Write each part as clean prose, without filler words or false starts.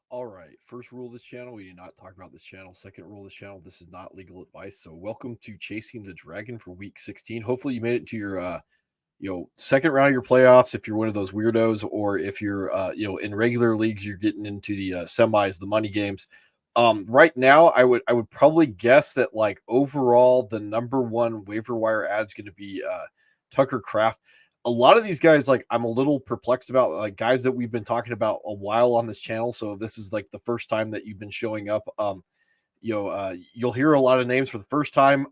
All right. First rule of this channel, we do not talk about this channel. Second rule of this channel, this is not legal advice. So welcome to Chasing the Dragon for week 16. Hopefully you made it to your second round of your playoffs if you're one of those weirdos, or if you're in regular leagues, you're getting into the semis, the money games. Right now, I would probably guess that like overall the number one waiver wire ad is going to be Tucker Craft. A lot of these guys, like, I'm a little perplexed about, like, guys that we've been talking about a while on this channel. So this is like the first time that you've been showing up. You'll hear a lot of names for the first time.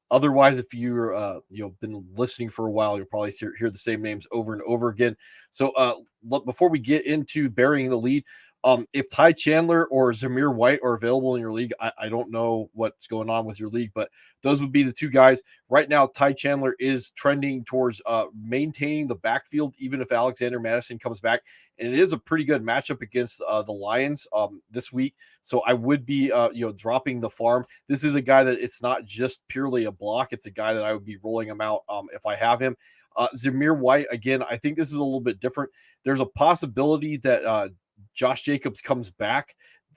Otherwise, if you're been listening for a while, you'll probably hear the same names over and over again. So before we get into burying the lead, if Ty Chandler or Zamir White are available in your league, I don't know what's going on with your league, but those would be the two guys. Right now, Ty Chandler is trending towards maintaining the backfield, even if Alexander Madison comes back. And it is a pretty good matchup against the Lions this week. So I would be, dropping the farm. This is a guy that it's not just purely a block. It's a guy that I would be rolling him out if I have him. Zamir White, again, I think this is a little bit different. There's a possibility that Josh Jacobs comes back.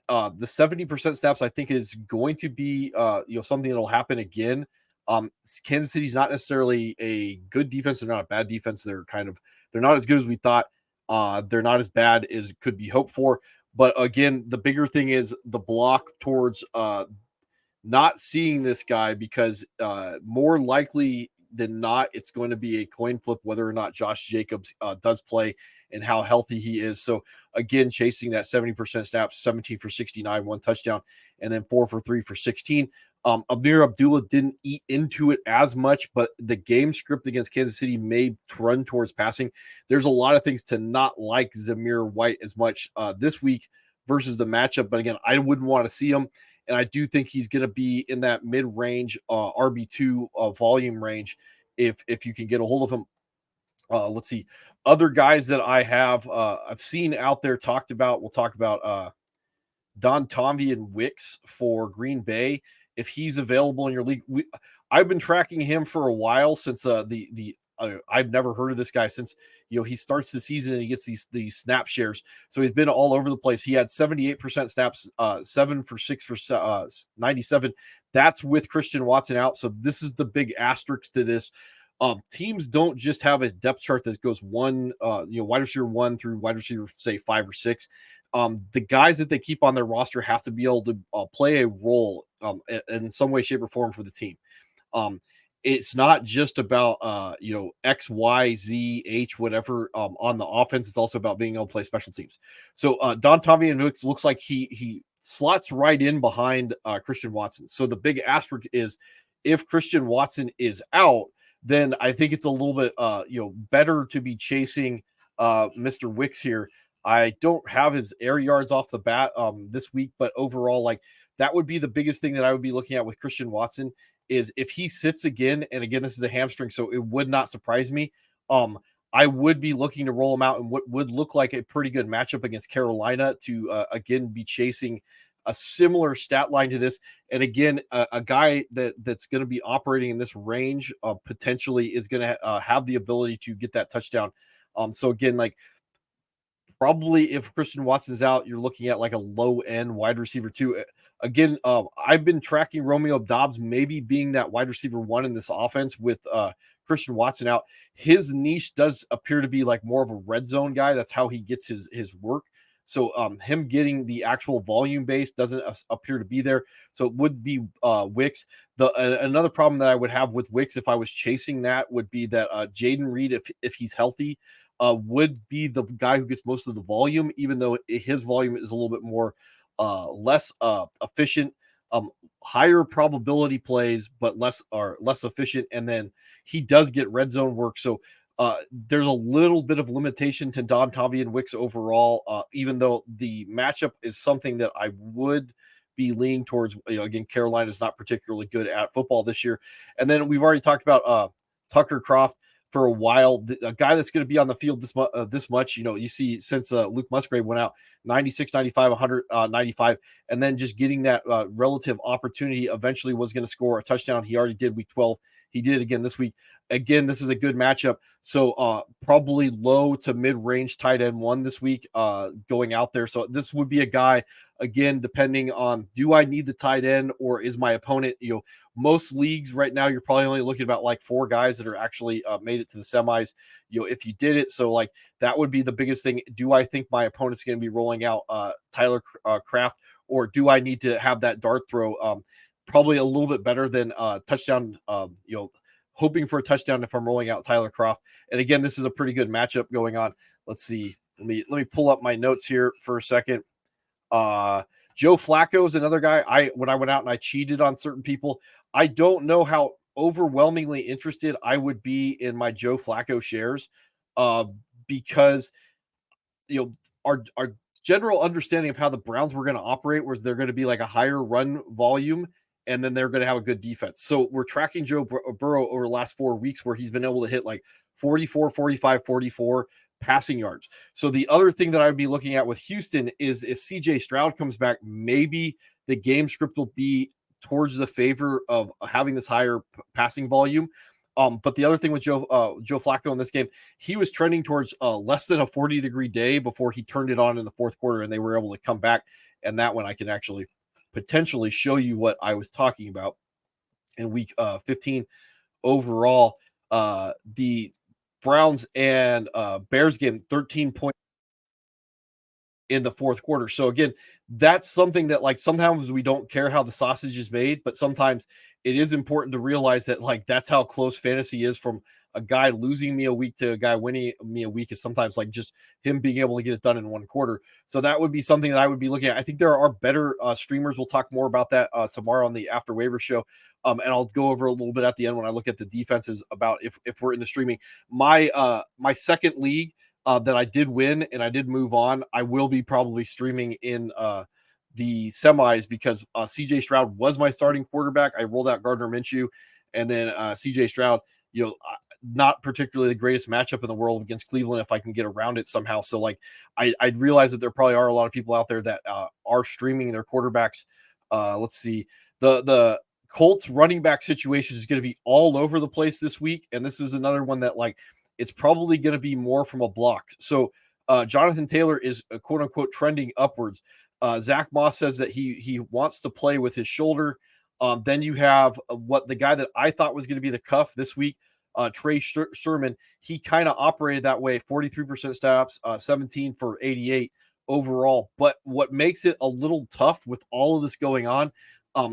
The 70% snaps, I think, is going to be something that'll happen again. Kansas City's not necessarily a good defense. They're not a bad defense. They're not as good as we thought. They're not as bad as could be hoped for. But again, the bigger thing is the block towards not seeing this guy, because more likely than not, it's going to be a coin flip whether or not Josh Jacobs does play and how healthy he is. So again, chasing that 70% snaps, 17 for 69, one touchdown, and then 4 for 3 for 16. Amir Abdullah didn't eat into it as much, but the game script against Kansas City may run towards passing. There's a lot of things to not like Zamir White as much this week versus the matchup. But again, I wouldn't want to see him. And I do think he's going to be in that mid-range RB2 volume range if you can get a hold of him. Let's see. Other guys that I've seen out there talked about, we'll talk about Don Tomby and Wicks for Green Bay. If he's available in your league, I've been tracking him for a while since I've never heard of this guy since he starts the season and he gets these snap shares. So he's been all over the place. He had 78% snaps, 7 for 6 for 97. That's with Christian Watson out. So this is the big asterisk to this. Teams don't just have a depth chart that goes wide receiver 1 through wide receiver, say, 5 or 6. The guys that they keep on their roster have to be able to play a role in some way, shape, or form for the team. It's not just about X, Y, Z, H, whatever on the offense. It's also about being able to play special teams. So Don Tommy and looks like he slots right in behind Christian Watson. So the big asterisk is, if Christian Watson is out, then I think it's a little bit better to be chasing Mr. Wicks here. I don't have his air yards off the bat this week, but overall, like, that would be the biggest thing that I would be looking at with Christian Watson, is if he sits again, and again, this is a hamstring, so it would not surprise me. I would be looking to roll him out in what would look like a pretty good matchup against Carolina to again be chasing a similar stat line to this. And again, a guy that's going to be operating in this range potentially is going to have the ability to get that touchdown. So again, like, probably if Christian Watson's out, you're looking at like a low end wide receiver 2. Again, I've been tracking Romeo Doubs maybe being that wide receiver 1 in this offense with Christian Watson out. His niche does appear to be like more of a red zone guy. That's how he gets his work. So him getting the actual volume base doesn't appear to be there. So it would be Wicks. Another problem that I would have with Wicks if I was chasing that would be that Jaden Reed, if he's healthy, would be the guy who gets most of the volume, even though his volume is a little bit more less efficient, higher probability plays, but less efficient. And then he does get red zone work. So there's a little bit of limitation to Don Tavi and Wicks overall, even though the matchup is something that I would be leaning towards. Again, Carolina is not particularly good at football this year. And then we've already talked about Tucker Croft for a while, a guy that's going to be on the field this much. You see since Luke Musgrave went out, 96, 95, 100, 95, and then just getting that relative opportunity, eventually was going to score a touchdown. He already did week 12. He did it again this week. Again, this is a good matchup. So probably low to mid-range tight end one this week going out there. So this would be a guy, again, depending on, do I need the tight end or is my opponent, most leagues right now, you're probably only looking about like 4 guys that are actually made it to the semis, if you did it. So like that would be the biggest thing. Do I think my opponent's going to be rolling out Tyler Kraft, or do I need to have that dart throw? Probably a little bit better than touchdown, hoping for a touchdown if I'm rolling out Tyler Croft. And again, this is a pretty good matchup going on. Let's see. Let me pull up my notes here for a second. Joe Flacco is another guy. When I went out and I cheated on certain people, I don't know how overwhelmingly interested I would be in my Joe Flacco shares, because our general understanding of how the Browns were going to operate was they're going to be like a higher run volume, and then they're going to have a good defense. So we're tracking Joe Burrow over the last 4 weeks where he's been able to hit like 44, 45, 44 passing yards. So the other thing that I'd be looking at with Houston is if CJ Stroud comes back, maybe the game script will be towards the favor of having this higher passing volume. But the other thing with Joe Flacco in this game, he was trending towards less than a 40-degree day before he turned it on in the fourth quarter, and they were able to come back. And that one I can actually potentially show you what I was talking about in week 15 overall. The Browns and Bears game, 13 points in the fourth quarter. So again, that's something that like sometimes we don't care how the sausage is made, but sometimes it is important to realize that like that's how close fantasy is. From a guy losing me a week to a guy winning me a week is sometimes like just him being able to get it done in one quarter. So that would be something that I would be looking at. I think there are better streamers. We'll talk more about that tomorrow on the After Waiver show. And I'll go over a little bit at the end when I look at the defenses about if we're into streaming. My second league that I did win and I did move on, I will be probably streaming in the semis because CJ Stroud was my starting quarterback. I rolled out Gardner Minshew, and then CJ Stroud, not particularly the greatest matchup in the world against Cleveland if I can get around it somehow. So like I realize that there probably are a lot of people out there that are streaming their quarterbacks. Let's see. The Colts running back situation is going to be all over the place this week. And this is another one that like it's probably going to be more from a block. So Jonathan Taylor is quote unquote trending upwards. Zach Moss says that he wants to play with his shoulder. Then you have what the guy that I thought was going to be the cuff this week, Trey Sermon. He kind of operated that way, 43% snaps, 17 for 88 overall. But what makes it a little tough with all of this going on,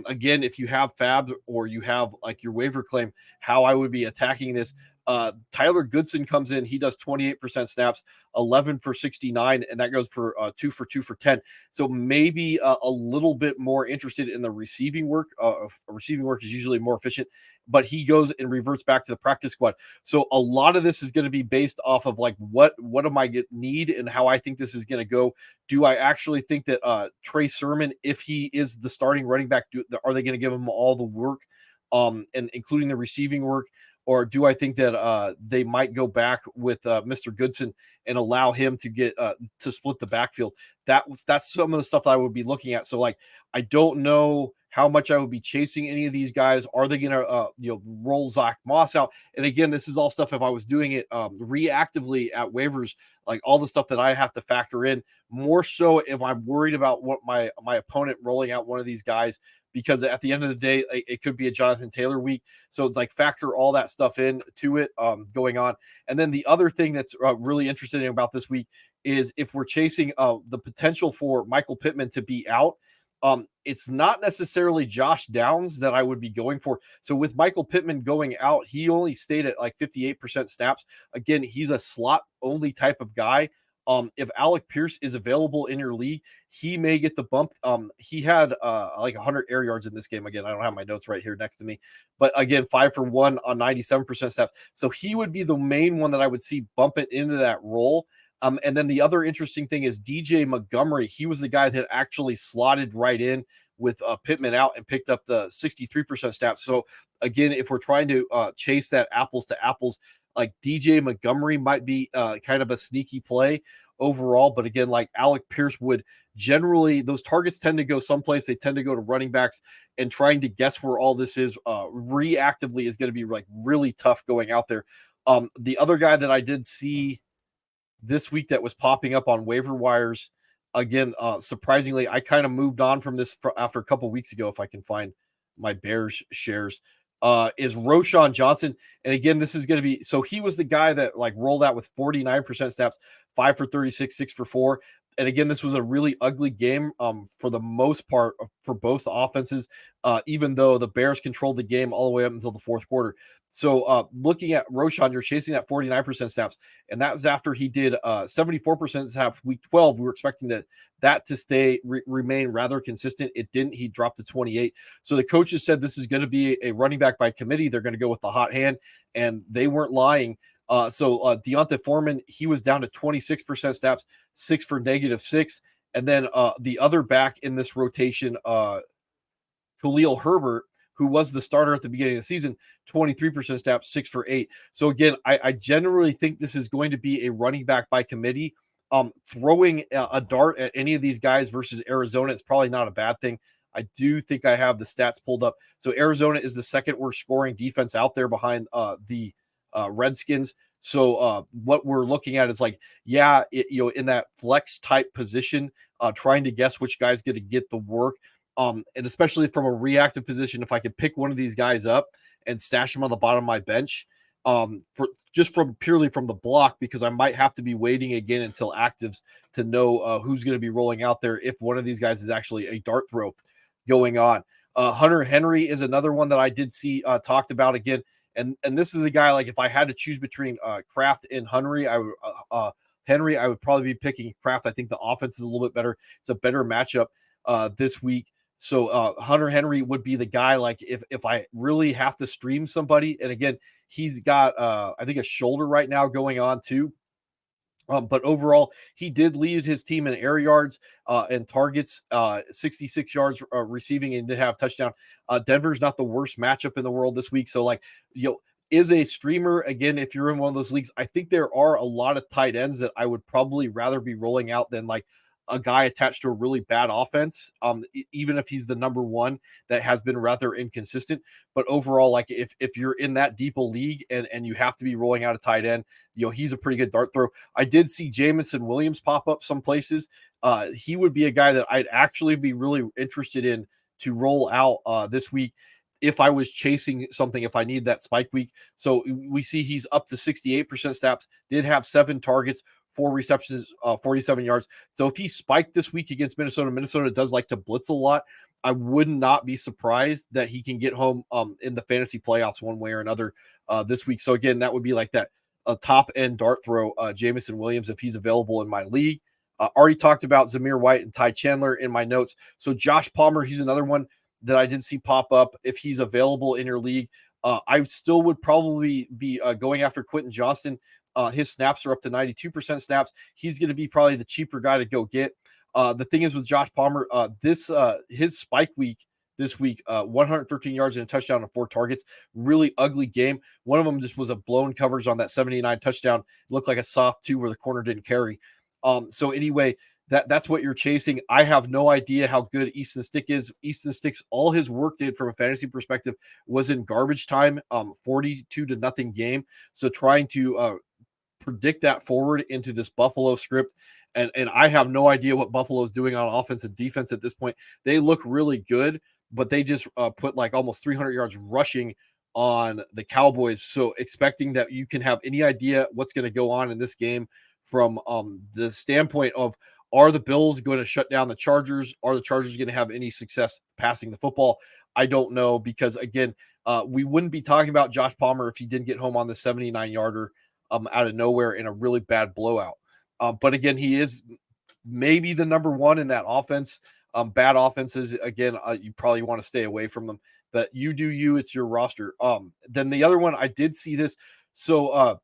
again, if you have Fab or you have like your waiver claim, how I would be attacking this. Tyler Goodson comes in. He does 28% snaps, 11 for 69, and that goes for 2 for 2 for 10. So maybe a little bit more interested in the receiving work. Receiving work is usually more efficient, but he goes and reverts back to the practice squad. So a lot of this is going to be based off of like what am I need and how I think this is going to go. Do I actually think that Trey Sermon, if he is the starting running back, are they going to give him all the work, and including the receiving work? Or do I think that they might go back with Mr. Goodson and allow him to get to split the backfield? That's some of the stuff that I would be looking at. So like, I don't know how much I would be chasing any of these guys. Are they going to roll Zach Moss out? And again, this is all stuff if I was doing it reactively at waivers, like all the stuff that I have to factor in. More so if I'm worried about what my opponent rolling out one of these guys, because at the end of the day, it could be a Jonathan Taylor week. So it's like factor all that stuff in to it going on. And then the other thing that's really interesting about this week is if we're chasing the potential for Michael Pittman to be out, it's not necessarily Josh Downs that I would be going for. So with Michael Pittman going out, he only stayed at like 58% snaps. Again, he's a slot only type of guy. If Alec Pierce is available in your league, he may get the bump. He had like 100 air yards in this game. Again, I don't have my notes right here next to me, but again, 5 for 1 on 97% snaps. So he would be the main one that I would see bump it into that role. And then the other interesting thing is DJ Montgomery. He was the guy that actually slotted right in with Pittman out and picked up the 63% snaps. So again, if we're trying to chase that apples to apples, like DJ Montgomery might be kind of a sneaky play overall. But again, like Alec Pierce would generally those targets tend to go someplace. They tend to go to running backs, and trying to guess where all this is reactively is going to be like really tough going out there. The other guy that I did see this week that was popping up on waiver wires, again, surprisingly, I kind of moved on from this after a couple weeks ago. If I can find my Bears shares, is Roschon Johnson. And again, this is going to be, so he was the guy that like rolled out with 49% snaps, 5 for 36, 6 for 4. And again, this was a really ugly game for the most part for both offenses, even though the Bears controlled the game all the way up until the fourth quarter. So looking at Roschon, you're chasing that 49% snaps, and that was after he did 74% snaps week 12. We were expecting that to remain rather consistent. It didn't. He dropped to 28. So the coaches said this is going to be a running back by committee. They're going to go with the hot hand, and they weren't lying. So Deonta Foreman, he was down to 26% snaps, 6 for -6. And then the other back in this rotation, Khalil Herbert, who was the starter at the beginning of the season, 23% snaps, 6 for 8. So again, I generally think this is going to be a running back by committee. Throwing a dart at any of these guys versus Arizona is probably not a bad thing. I do think I have the stats pulled up. So Arizona is the second worst scoring defense out there behind the Redskins. So what we're looking at is like, in that flex type position, trying to guess which guy's going to get the work. And especially from a reactive position, if I could pick one of these guys up and stash them on the bottom of my bench, purely from the block, because I might have to be waiting again until actives to know who's going to be rolling out there if one of these guys is actually a dart throw going on. Hunter Henry is another one that I did see talked about again. And this is a guy, like if I had to choose between Kraft and Henry, I would probably be picking Kraft. I think the offense is a little bit better. It's a better matchup this week. So Hunter Henry would be the guy, like if I really have to stream somebody. And again, he's got I think a shoulder right now going on too. But overall, he did lead his team in air yards and targets, 66 yards receiving, and did have a touchdown. Denver's not the worst matchup in the world this week. So, like, is a streamer, again, if you're in one of those leagues, I think there are a lot of tight ends that I would probably rather be rolling out than like a guy attached to a really bad offense, even if he's the number one that has been rather inconsistent. But overall, like if you're in that deep a league and you have to be rolling out a tight end, he's a pretty good dart throw. I did see Jamison Williams pop up some places. He would be a guy that I'd actually be really interested in to roll out this week if I was chasing something, if I need that spike week. So we see he's up to 68% snaps, did have 7 targets, 4 receptions, 47 yards. So if he spiked this week against Minnesota does like to blitz a lot. I would not be surprised that he can get home in the fantasy playoffs one way or another this week. So again, that would be like that top end dart throw, Jamison Williams, if he's available in my league. Already talked about Zamir White and Ty Chandler in my notes. So Josh Palmer, he's another one that I did see pop up. If he's available in your league, I still would probably be going after Quentin Johnston. His snaps are up to 92% snaps. He's going to be probably the cheaper guy to go get. The thing is with Josh Palmer, his spike week this week, 113 yards and a touchdown and 4 targets. Really ugly game. One of them just was a blown coverage on that 79 touchdown. It looked like a soft 2 where the corner didn't carry. So anyway, that's what you're chasing. I have no idea how good Easton Stick is. Easton Stick's all his work did from a fantasy perspective was in garbage time, 42-0 game. So trying to predict that forward into this Buffalo script. And I have no idea what Buffalo is doing on offense and defense at this point. They look really good, but they just put like almost 300 yards rushing on the Cowboys. So expecting that you can have any idea what's going to go on in this game from the standpoint of, are the Bills going to shut down the Chargers? Are the Chargers going to have any success passing the football? I don't know, because again, we wouldn't be talking about Josh Palmer if he didn't get home on the 79-yarder out of nowhere in a really bad blowout. But again, he is maybe the number one in that offense. Bad offenses, again, you probably want to stay away from them. But you do you, it's your roster. Then the other one, I did see this. So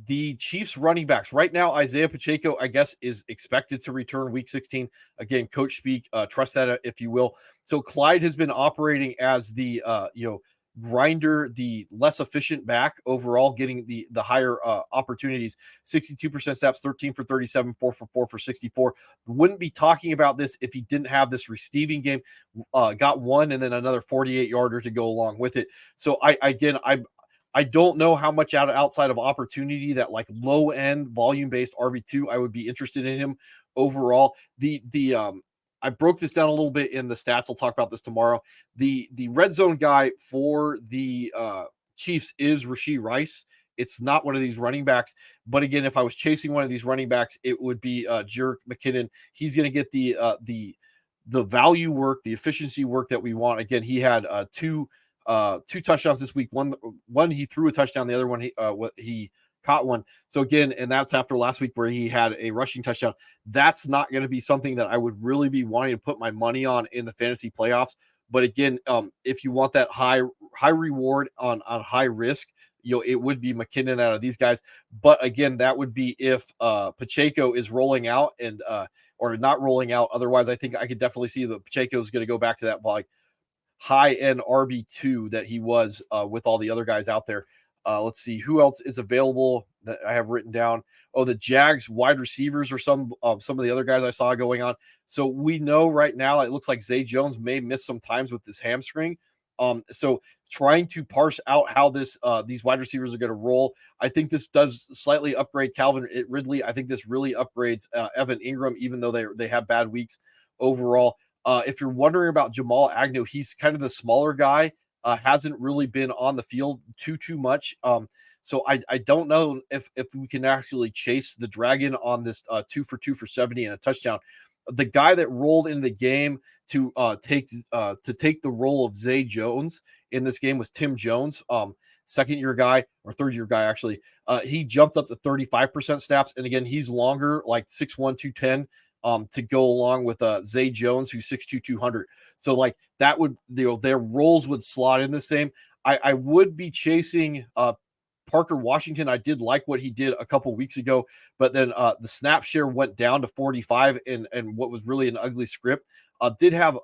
the Chiefs running backs right now, Isaiah Pacheco, I guess, is expected to return week 16. Again, coach speak, trust that if you will. So Clyde has been operating as the grinder, the less efficient back overall, getting the higher opportunities. 62% snaps, 13 for 37, 4 for 4 for 64. Wouldn't be talking about this if he didn't have this receiving game. Got one and then another 48 yarder to go along with it. So I don't know how much outside of opportunity that like low end volume based RB2 I would be interested in him overall. I broke this down a little bit in the stats. I'll talk about this tomorrow. The red zone guy for the Chiefs is Rashee Rice. It's not one of these running backs. But again, if I was chasing one of these running backs, it would be Jerick McKinnon. He's going to get the value work, the efficiency work that we want. Again, he had two touchdowns this week. One he threw a touchdown. The other one he caught one. So again, and that's after last week where he had a rushing touchdown. That's not going to be something that I would really be wanting to put my money on in the fantasy playoffs. But again, if you want that high reward on high risk, it would be McKinnon out of these guys. But again, that would be if Pacheco is rolling out and or not rolling out. Otherwise, I think I could definitely see that Pacheco is going to go back to that like high end RB2 that he was with all the other guys out there. Let's see who else is available that I have written down. Oh, the Jags wide receivers or some of the other guys I saw going on. So we know right now it looks like Zay Jones may miss some times with this hamstring. So trying to parse out how these wide receivers are going to roll. I think this does slightly upgrade Calvin Ridley. I think this really upgrades Evan Ingram, even though they have bad weeks overall. If you're wondering about Jamal Agnew, he's kind of the smaller guy. Hasn't really been on the field too much. So I don't know if we can actually chase the Dragon on this 2 for 2 for 70 and a touchdown. The guy that rolled into the game to take the role of Zay Jones in this game was Tim Jones, second year guy or third year guy actually. He jumped up to 35% snaps, and again he's longer, like 6'1", 210. To go along with Zay Jones, who's 6'2", 200. So like that would, their roles would slot in the same. I would be chasing Parker Washington. I did like what he did a couple weeks ago, but then the snap share went down to 45 and what was really an ugly script. Did have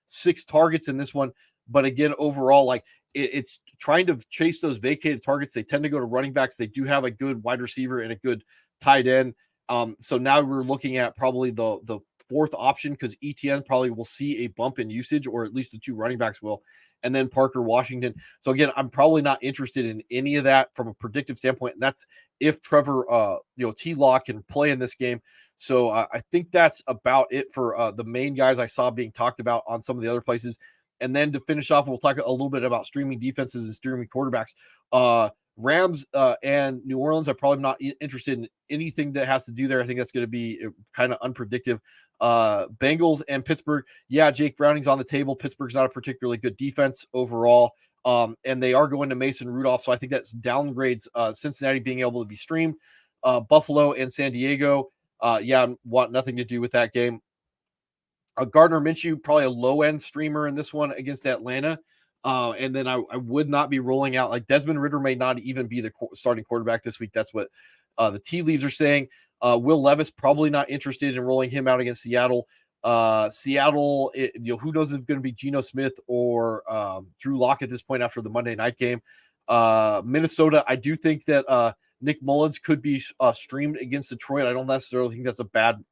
6 targets in this one, but again, overall, like it's trying to chase those vacated targets. They tend to go to running backs. They do have a good wide receiver and a good tight end. So now we're looking at probably the fourth option because ETN probably will see a bump in usage, or at least the 2 running backs will, and then Parker Washington. So again, I'm probably not interested in any of that from a predictive standpoint. And that's if Trevor, T-Lock can play in this game. So I think that's about it for the main guys I saw being talked about on some of the other places. And then to finish off, we'll talk a little bit about streaming defenses and streaming quarterbacks. Rams and New Orleans, I'm probably not interested in anything that has to do there. I think that's going to be kind of unpredictable. Bengals and Pittsburgh. Yeah, Jake Browning's on the table. Pittsburgh's not a particularly good defense overall. And they are going to Mason Rudolph. So I think that downgrades Cincinnati being able to be streamed. Buffalo and San Diego. Want nothing to do with that game. Gardner Minshew, probably a low-end streamer in this one against Atlanta. And then I would not be rolling out, like Desmond Ridder may not even be the starting quarterback this week. That's what the tea leaves are saying. Will Levis, probably not interested in rolling him out against Seattle. Seattle, who knows if it's going to be Geno Smith or Drew Lock at this point after the Monday night game. Minnesota, I do think that Nick Mullins could be streamed against Detroit. I don't necessarily think that's a bad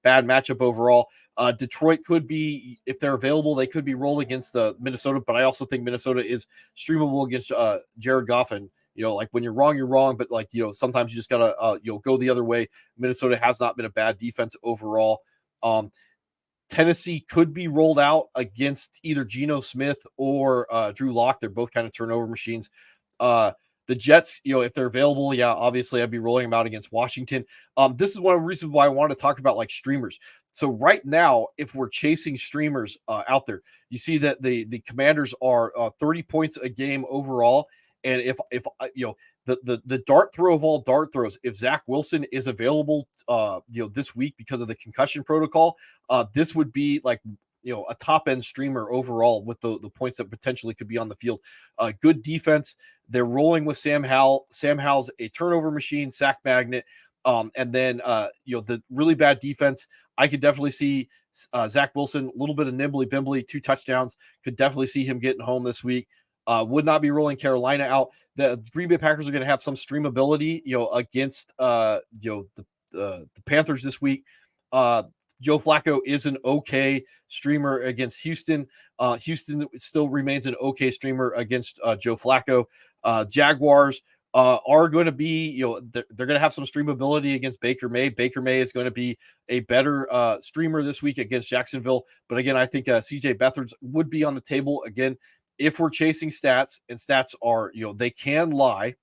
matchup overall. Detroit could be, if they're available, they could be rolled against the Minnesota, but I also think Minnesota is streamable against Jared Goff. And, like when you're wrong, but like, sometimes you just gotta, go the other way. Minnesota has not been a bad defense overall. Tennessee could be rolled out against either Geno Smith or Drew Lock. They're both kind of turnover machines. The Jets, if they're available, yeah, obviously I'd be rolling them out against Washington. This is one of the reasons why I want to talk about like streamers. So right now, if we're chasing streamers out there, you see that the Commanders are 30 points a game overall. And if the dart throw of all dart throws, if Zach Wilson is available, this week because of the concussion protocol, this would be like, a top end streamer overall with the points that potentially could be on the field. Good defense. They're rolling with Sam Howell. Sam Howell's a turnover machine, sack magnet. And then, the really bad defense, I could definitely see Zach Wilson, a little bit of nimbly bimbly, 2 touchdowns. Could definitely see him getting home this week. Would not be rolling Carolina out. The Green Bay Packers are going to have some streamability, against the Panthers this week. Joe Flacco is an okay streamer against Houston. Houston still remains an okay streamer against Joe Flacco. Jaguars are going to be, they're going to have some streamability against Baker May. Baker May is going to be a better streamer this week against Jacksonville. But again, I think CJ Beathard would be on the table again if we're chasing stats, and stats are, they can lie.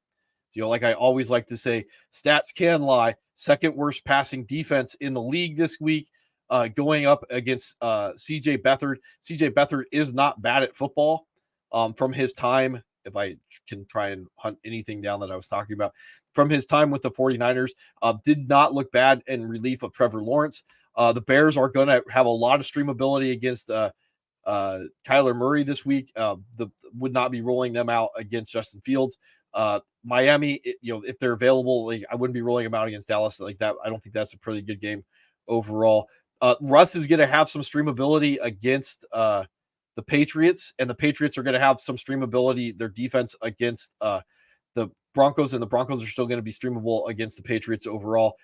Like I always like to say, stats can lie. Second worst passing defense in the league this week, going up against CJ Beathard. CJ Beathard is not bad at football from his time. If I can try and hunt anything down that I was talking about from his time with the 49ers, did not look bad in relief of Trevor Lawrence. The Bears are going to have a lot of streamability against Kyler Murray this week. Would not be rolling them out against Justin Fields. Miami, if they're available, I wouldn't be rolling them out against Dallas like that. I don't think that's a pretty good game overall. Russ is going to have some streamability against the Patriots, and the Patriots are going to have some streamability, their defense against the Broncos, and the Broncos are still going to be streamable against the Patriots overall.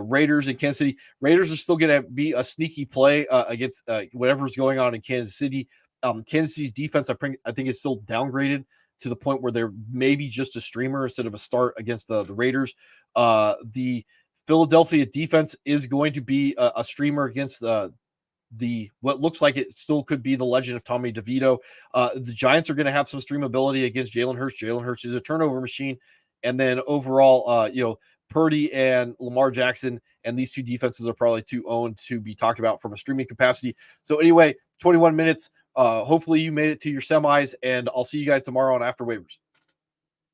Raiders in Kansas City. Raiders are still going to be a sneaky play against whatever's going on in Kansas City. Kansas City's defense, I think, is still downgraded to the point where they're maybe just a streamer instead of a start against the Raiders. The Philadelphia defense is going to be a streamer against what looks like it still could be the legend of Tommy DeVito. The Giants are going to have some streamability against Jalen Hurts. Jalen Hurts is a turnover machine. And then overall, Purdy and Lamar Jackson and these two defenses are probably too owned to be talked about from a streaming capacity. So anyway, 21 minutes. Hopefully you made it to your semis, and I'll see you guys tomorrow on After Waivers.